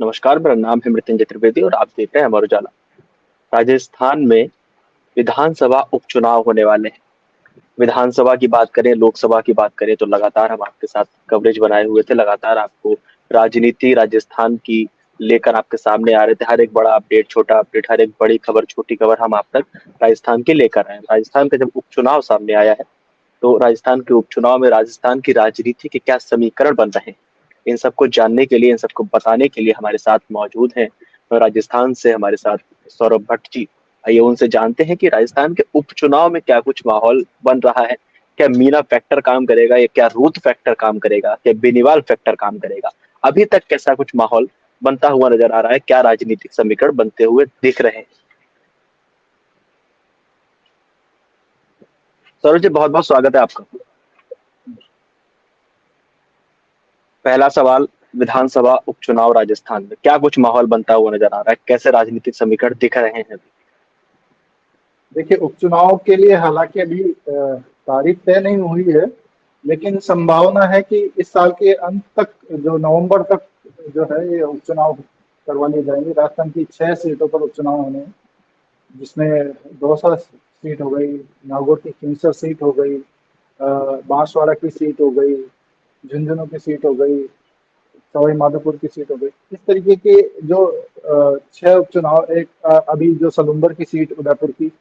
नमस्कार, मेरा नाम है मृत्युंजय त्रिवेदी और आप देख रहे हैं अमर उजाला। राजस्थान में विधानसभा उपचुनाव होने वाले हैं। विधानसभा की बात करें, लोकसभा की बात करें तो लगातार हम आपके साथ कवरेज बनाए हुए थे। लगातार आपको राजनीति राजस्थान की लेकर आपके सामने आ रहे थे। हर एक बड़ा अपडेट, छोटा अपडेट, हर एक बड़ी खबर, छोटी खबर हम आप तक राजस्थान की लेकर आए। राजस्थान का जब उपचुनाव सामने आया है तो राजस्थान के उपचुनाव में राजस्थान की राजनीति के क्या समीकरण बन रहे हैं, इन सबको जानने के लिए, इन सबको बताने के लिए हमारे साथ मौजूद हैं राजस्थान से हमारे साथ सौरभ भट्ट जी। आइए उनसे जानते हैं कि राजस्थान के उपचुनाव में क्या कुछ माहौल बन रहा है। क्या मीना फैक्टर काम करेगा या क्या रूथ फैक्टर काम करेगा, क्या बेनीवाल फैक्टर काम करेगा। अभी तक कैसा कुछ माहौल बनता हुआ नजर आ रहा है, क्या राजनीतिक समीकरण बनते हुए दिख रहे हैं। सौरभ जी, बहुत बहुत स्वागत है आपका। पहला सवाल, विधानसभा उपचुनाव राजस्थान में क्या कुछ माहौल बनता हुआ नजर आ रहा है, कैसे राजनीतिक समीकरण दिख रहे हैं। देखिए, उपचुनाव के लिए हालांकि अभी तारीख तय नहीं हुई है, लेकिन संभावना है कि इस साल के अंत तक, जो नवंबर तक जो है, ये उपचुनाव करवा लिए जाएंगे। राजस्थान की 6 सीटों पर उपचुनाव होने हैं, जिसमें दौसा सीट हो गई, नागौर की खींवसर सीट हो गई, बांसवाड़ा की सीट हो गई, झुंझुनू की सीट हो गई, सवाई माधोपुर की सीट हो गई। इस तरीके के जो 6 उपचुनाव, एक अभी जो सलुम्बर की सीट उदयपुर की,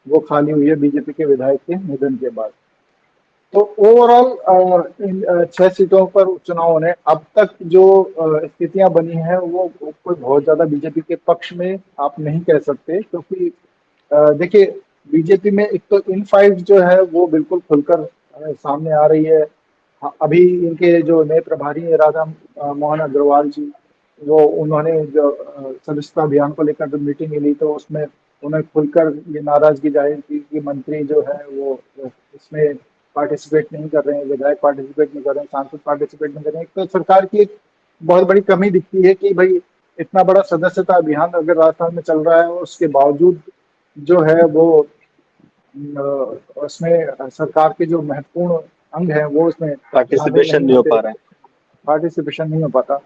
वो खाली हुई है बीजेपी के विधायक के निधन के बाद। तो ओवरऑल इन 6 सीटों पर उपचुनाव होने, अब तक जो स्थितियां बनी है वो कोई बहुत ज्यादा बीजेपी के पक्ष में आप नहीं कह सकते, क्योंकि देखिए, बीजेपी में एक तो इन फाइट जो है वो बिल्कुल खुलकर सामने आ रही है। हाँ, अभी इनके जो नए प्रभारी हैं, राधा मोहन अग्रवाल जी, वो उन्होंने जो सदस्यता अभियान को लेकर जो मीटिंग ली, तो उसमें उन्होंने खुलकर ये नाराजगी जाहिर की कि मंत्री जो है वो इसमें पार्टिसिपेट नहीं कर रहे हैं, विधायक पार्टिसिपेट नहीं कर रहे हैं, सांसद पार्टिसिपेट नहीं कर रहे हैं। तो सरकार की एक बहुत बड़ी कमी दिखती है कि भाई, इतना बड़ा सदस्यता अभियान अगर राजस्थान में चल रहा है और उसके बावजूद जो है वो उसमें सरकार के जो महत्वपूर्ण अंग है वो उसमें शामिल पार्टिसिपेशन नहीं नहीं हो होते, पा रहा है। पार्टिसिपेशन नहीं हो पाता।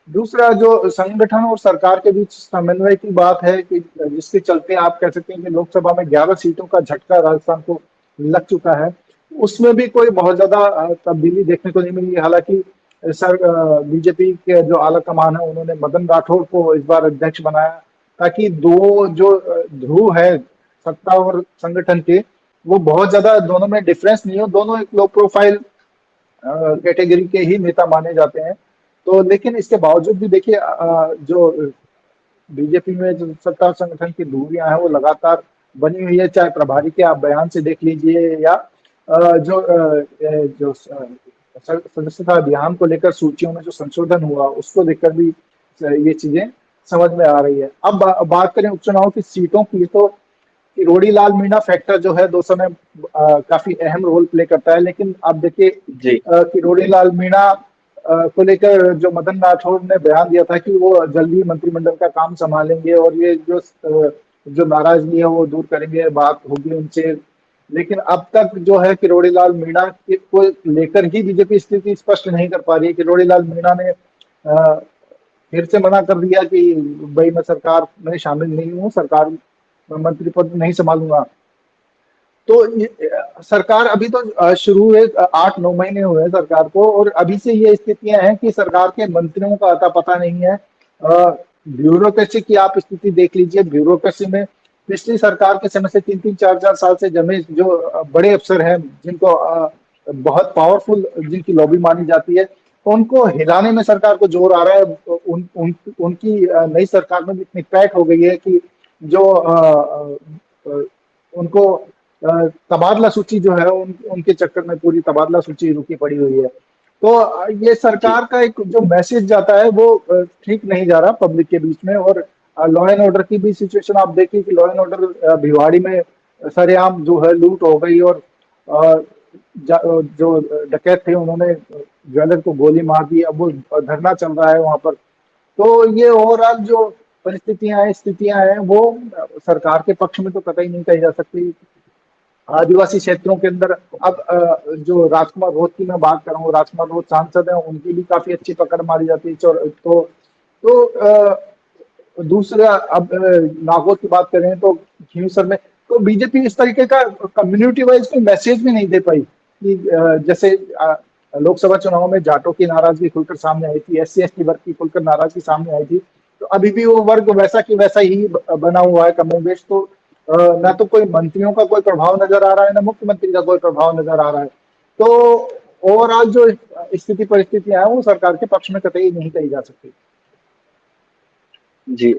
दूसरा, जो संगठन और सरकार के बीच समन्वय की बात है कि जिसके चलते आप कह सकते हैं कि लोकसभा में 11 सीटों का झटका राजस्थान को लग चुका है, उसमें भी कोई बहुत ज्यादा तब्दीली देखने को नहीं मिली। हालांकि सर, बीजेपी के जो आला कमान है उन्होंने मदन राठौर को इस बार अध्यक्ष बनाया, ताकि दो जो ध्रुव है सत्ता और संगठन के, वो बहुत ज्यादा दोनों में डिफरेंस नहीं हो, दोनों एक लो प्रोफाइल कैटेगरी के ही नेता माने जाते हैं। तो लेकिन इसके बावजूद भी देखिए, जो बीजेपी में जो सत्ता और संगठन की दूरियां हैं वो लगातार बनी हुई है, चाहे प्रभारी के आप बयान से देख लीजिए, या जो सदस्यता अभियान को लेकर सूचियों में जो संशोधन हुआ उसको लेकर भी ये चीजें समझ में आ रही है। अब बात करें उपचुनाव की सीटों की, तो किरोड़ी लाल मीणा फैक्टर जो है दो समय काफी अहम रोल प्ले करता है। लेकिन आप देखिए, जी। किरोड़ी लाल मीणा को लेकर जो मदन राठौर ने बयान दिया था कि वो जल्दी मंत्रिमंडल का काम संभालेंगे और ये जो नाराजगी है वो दूर करेंगे, बात होगी उनसे। लेकिन अब तक जो है किरोड़ी लाल मीणा को लेकर ही बीजेपी स्थिति स्पष्ट नहीं कर पा रही है। किरोड़ी लाल मीणा ने फिर से मना कर दिया कि भाई, मैं सरकार में शामिल नहीं हूँ, सरकार मैं मंत्री पद नहीं संभालूंगा। तो सरकार अभी तो शुरू हुए 8-9 महीने हुए हैं सरकार को, और अभी से ये स्थितियां हैं कि सरकार के मंत्रियों का अता पता नहीं है। ब्यूरोक्रेसी की आप स्थिति देख लीजिए, ब्यूरोक्रेसी में पिछली सरकार के समय से 3-3, 4-4 साल से जमे जो बड़े अफसर हैं, जिनको बहुत पावरफुल, जिनकी लॉबी मानी जाती है, उनको हिलाने में सरकार को जोर आ रहा है। उनकी नई सरकार में भी इतनी पैठ हो गई है कि जो उनको तबादला सूची जो है, उनके चक्कर में पूरी तबादला सूची रुकी पड़ी हुई है। तो ये जी। सरकार का एक जो मैसेज जाता है वो ठीक नहीं जा रहा पब्लिक के बीच में। और लॉ एंड ऑर्डर की भी सिचुएशन आप देखिए कि लॉ एंड ऑर्डर भिवाड़ी में सरेआम जो है लूट हो गई, और अ, जो डकैत थे उन्होंने ज्वेलर को गोली मार दी, अब वो धरना चल रहा है वहां पर। तो ये ओवरऑल जो परिस्थितियां हैं, स्थितियां हैं, वो सरकार के पक्ष में तो कतई नहीं कही जा सकती। आदिवासी क्षेत्रों के अंदर अब जो राजकुमार रोध की मैं बात कर रहा हूँ, राजकुमार रोध सांसद है, उनकी भी काफी अच्छी पकड़ मारी जाती है। तो तो दूसरा अब नागौर की बात करें तो खींवसर में तो बीजेपी इस तरीके का कम्युनिटी वाइज कोई मैसेज भी नहीं दे पाई कि जैसे लोकसभा चुनाव में जाटों की नाराजगी खुलकर सामने आई थी, एससी एसटी वर्ग की खुलकर नाराजगी सामने आई थी, तो अभी भी वो वर्ग वैसा की वैसा ही बना हुआ है कमोबेश। तो ना तो कोई मंत्रियों का कोई प्रभाव नजर आ रहा है, ना मुख्यमंत्री का कोई प्रभाव नजर आ रहा है। तो ओवरऑल जो स्थिति परिस्थितियां हैं वो सरकार के पक्ष में कतई नहीं कही जा सकती। जी,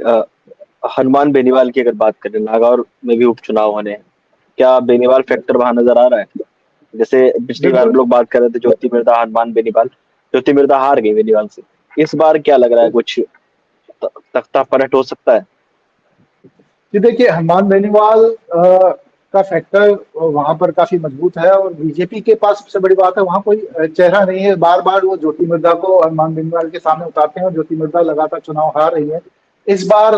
हनुमान बेनीवाल की अगर बात करें, नागौर में भी उपचुनाव होने हैं, क्या बेनीवाल फैक्टर वहां नजर आ रहा है? जैसे पिछली बार हम बिल्कुल। लोग बात कर रहे थे ज्योति मिर्धा हनुमान बेनीवाल, ज्योति मिर्धा हार गई बेनीवाल से। इस बार क्या लग रहा है, कुछ तख्ता पलट हो सकता है? जी देखिए, हनुमान बेनीवाल का फैक्टर वहां पर काफी मजबूत है, और बीजेपी के पास सबसे बड़ी बात है वहां कोई चेहरा नहीं है। बार बार वो ज्योति मिर्धा को हनुमान बेनीवाल के सामने उतारते हैं और ज्योति मिर्धा लगातार चुनाव हार रही है। इस बार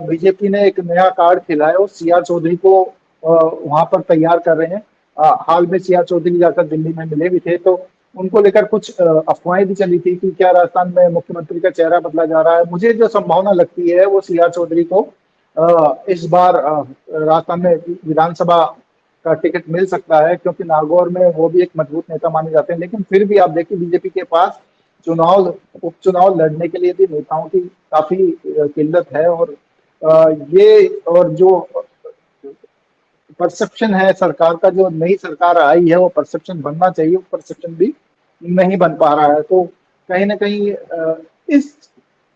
बीजेपी ने एक नया कार्ड खेला है, वो सीआर चौधरी को वहां पर तैयार कर रहे हैं। हाल में सीआर चौधरी जाकर दिल्ली में मिले भी थे, तो उनको लेकर कुछ अफवाहें भी चली थी कि क्या राजस्थान में मुख्यमंत्री का चेहरा बदला जा रहा है। मुझे जो संभावना लगती है वो सीआर चौधरी को इस बार राजस्थान में विधानसभा का टिकट मिल सकता है, क्योंकि नागौर में वो भी एक मजबूत नेता माने जाते हैं। लेकिन फिर भी आप देखिए, बीजेपी के पास चुनाव उपचुनाव लड़ने के लिए भी नेताओं की काफी किल्लत है। और ये और जो परसेप्शन है सरकार का, जो नई सरकार आई है वो परसेप्शन बनना चाहिए, वो परसेप्शन भी नहीं बन पा रहा है। तो कहीं ना कहीं इस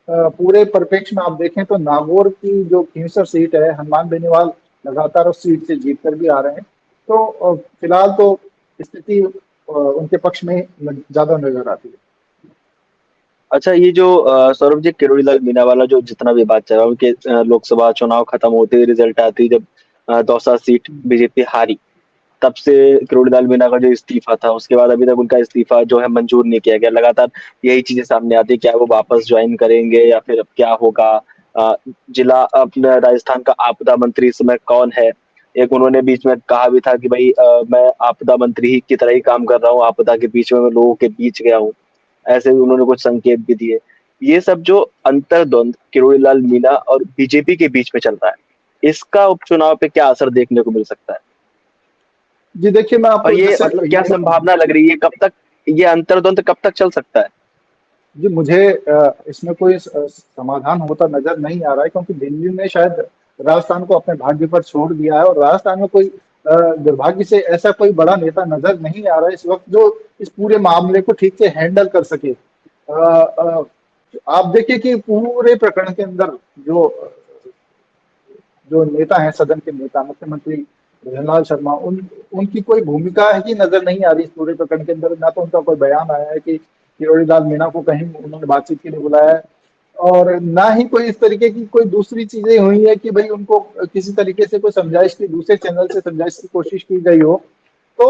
पूरे परिप्रेक्ष्य में आप देखें तो नागौर की जो खींवसर सीट है, हनुमान बेनीवाल लगातार उस सीट से जीत कर भी आ रहे हैं। तो फिलहाल तो स्थिति उनके पक्ष में ज्यादा नजर आती है। अच्छा, ये जो सौरभ जी, किरोड़ी लाल मीणा वाला जो जितना भी बात चल रहा है, उनके लोकसभा चुनाव खत्म होते ही रिजल्ट आती है, जब दौसा सीट बीजेपी हारी, तब से किरोड़ी लाल मीणा का जो इस्तीफा था, उसके बाद अभी तक उनका इस्तीफा जो है मंजूर नहीं किया गया। लगातार यही चीजें सामने आती है, क्या वो वापस ज्वाइन करेंगे या फिर अब क्या होगा? जिला अपना राजस्थान का आपदा मंत्री इस समय कौन है? एक उन्होंने बीच में कहा भी था कि भाई, मैं आपदा मंत्री ही की तरह ही काम कर रहा हूँ, आपदा के बीच में मैं लोगों के बीच गया हूँ। ऐसे भी उन्होंने कुछ संकेत भी दिए। ये सब जो अंतर्द्वंद किरोड़ी लाल मीणा और बीजेपी के बीच में चल रहा है, इसका उपचुनाव पे क्या असर देखने को मिल सकता है? जी देखिए, मैं और आपको ये जैसे मतलब क्या संभावना लग रही है, कब तक ये अंतर्द्वंद कब तक चल सकता है? जी मुझे इसमें कोई समाधान होता नजर नहीं आ रहा है, क्योंकि दिल्ली ने शायद राजस्थान को अपने भाग्य पर छोड़ दिया है, और राजस्थान में कोई दुर्भाग्य से ऐसा कोई बड़ा नेता नजर नहीं आ रहा है इस वक्त जो इस पूरे मामले को ठीक से हैंडल कर सके। आप देखिए कि पूरे प्रकरण के अंदर जो जो नेता है, सदन के नेता, मुख्यमंत्री भजनलाल शर्मा, उनकी कोई भूमिका ही नजर नहीं आ रही इस पूरे प्रकरण के अंदर। ना तो उनका कोई बयान आया है कि किरोड़ी लाल मीणा को कहीं उन्होंने बातचीत के लिए बुलाया है, और ना ही कोई इस तरीके की कोई दूसरी चीजें हुई है कि भाई उनको किसी तरीके से कोई समझाइश की, दूसरे चैनल से समझाइश की कोशिश की गई हो। तो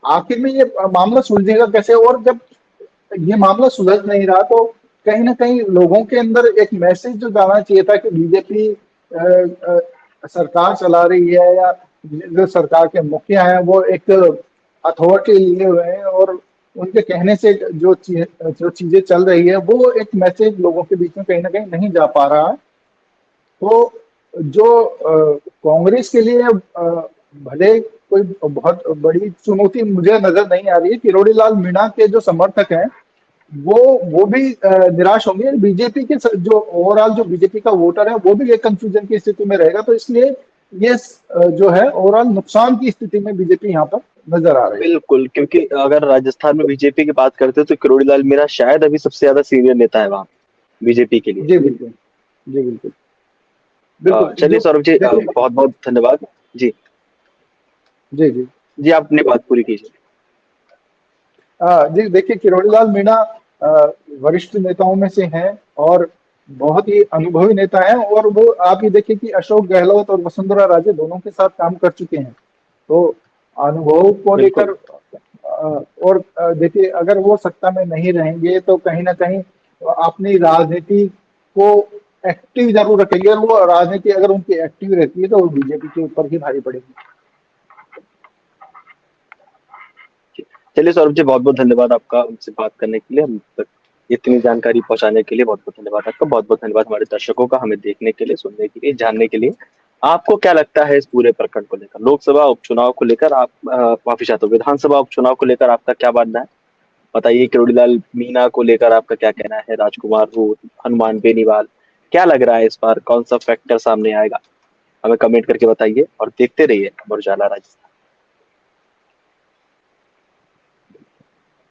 आखिर में ये मामला सुलझेगा कैसे? और जब ये मामला सुलझ नहीं रहा, तो कहीं ना कहीं लोगों के अंदर एक मैसेज जो जाना चाहिए था कि बीजेपी सरकार चला रही है, या जो सरकार के मुखिया हैं वो एक अथॉरिटी लिए हुए हैं, और उनके कहने से जो चीजें चल रही है वो एक मैसेज लोगों के बीच में कहीं ना कहीं नहीं जा पा रहा है। तो जो कांग्रेस के लिए भले कोई बहुत बड़ी चुनौती मुझे नजर नहीं आ रही है, किरोड़ी लाल मीणा के जो समर्थक हैं वो वो भी निराश होंगे। बीजेपी के जो ओवरऑल जो बीजेपी का वोटर है वो भी एक कंफ्यूजन की स्थिति में रहेगा। तो इसलिए ये जो है ओवरऑल नुकसान की स्थिति में बीजेपी यहाँ पर नजर आ रही है। बिल्कुल, क्योंकि अगर राजस्थान में बीजेपी की बात करते हैं तो किरोड़ी लाल मीणा शायद अभी सबसे ज्यादा सीनियर नेता है वहां बीजेपी के लिए। जी बिल्कुल। जी बिल्कुल। बिल्कुल चलिए जो सौरभ जी, देखिए। बहुत बहुत धन्यवाद। जी। जी जी। जी, आप अपनी बात पूरी कीजिए। जी देखिए, किरोड़ी लाल मीणा अ, वरिष्ठ नेताओं में से हैं, और बहुत ही अनुभवी नेता हैं। और वो आप ये देखिए कि अशोक गहलोत और वसुंधरा राजे दोनों के साथ काम कर चुके हैं। तो अनुभव को लेकर बिल्कुल। और देखिए, अगर वो सत्ता में नहीं रहेंगे तो कहीं ना कहीं अपनी राजनीति को एक्टिव जरूर रखेंगे, और वो राजनीति अगर उनकी एक्टिव रहती है तो वो बीजेपी के ऊपर ही भारी पड़ेगी। चलिए सौरभ जी, बहुत बहुत धन्यवाद आपका हमसे बात करने के लिए। हम इतनी जानकारी पहुंचाने के लिए बहुत बहुत धन्यवाद आपका। बहुत बहुत धन्यवाद हमारे दर्शकों का, हमें देखने के लिए, सुनने के लिए, जानने के लिए। आपको क्या लगता है इस पूरे प्रकरण को लेकर, लोकसभा उपचुनाव को लेकर? आप माफी चाहता हूँ, विधानसभा उपचुनाव को लेकर आपका क्या मानना है? बताइए। किरोड़ीलाल मीणा को लेकर आपका क्या कहना है? राजकुमार रूत, हनुमान बेनीवाल, क्या लग रहा है इस बार कौन सा फैक्टर सामने आएगा? हमें कमेंट करके बताइए और देखते रहिए अमर उजाला राजस्थान।